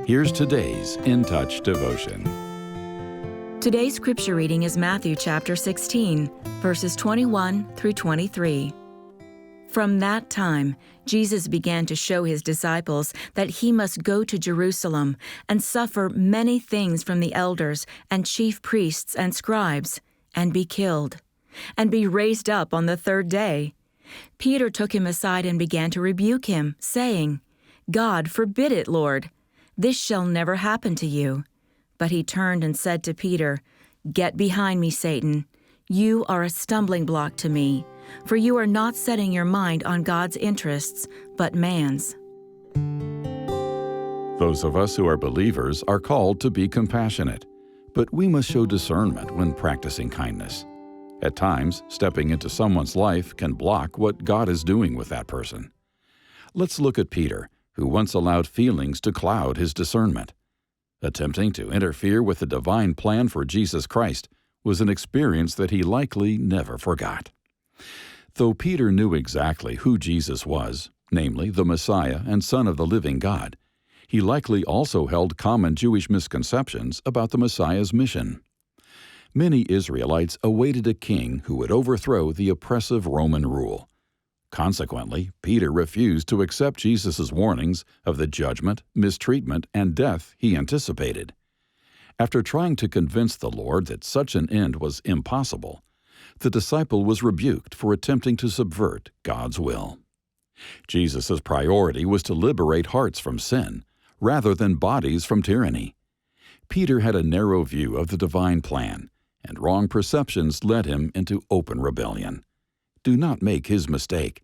Here's today's In Touch devotion. Today's scripture reading is Matthew chapter 16, verses 21 through 23. From that time, Jesus began to show his disciples that he must go to Jerusalem and suffer many things from the elders and chief priests and scribes, and be killed, and be raised up on the third day. Peter took him aside and began to rebuke him, saying, "God forbid it, Lord! This shall never happen to you." But he turned and said to Peter, "Get behind me, Satan. You are a stumbling block to me, for you are not setting your mind on God's interests, but man's." Those of us who are believers are called to be compassionate, but we must show discernment when practicing kindness. At times, stepping into someone's life can block what God is doing with that person. Let's look at Peter, who once allowed feelings to cloud his discernment. Attempting to interfere with the divine plan for Jesus Christ was an experience that he likely never forgot. Though Peter knew exactly who Jesus was, namely the Messiah and Son of the living God, he likely also held common Jewish misconceptions about the Messiah's mission. Many Israelites awaited a king who would overthrow the oppressive Roman rule. Consequently, Peter refused to accept Jesus' warnings of the judgment, mistreatment, and death he anticipated. After trying to convince the Lord that such an end was impossible, the disciple was rebuked for attempting to subvert God's will. Jesus' priority was to liberate hearts from sin, rather than bodies from tyranny. Peter had a narrow view of the divine plan, and wrong perceptions led him into open rebellion. Do not make his mistake.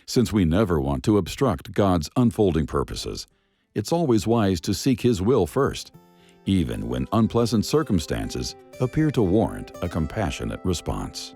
Since we never want to obstruct God's unfolding purposes, it's always wise to seek His will first, even when unpleasant circumstances appear to warrant a compassionate response.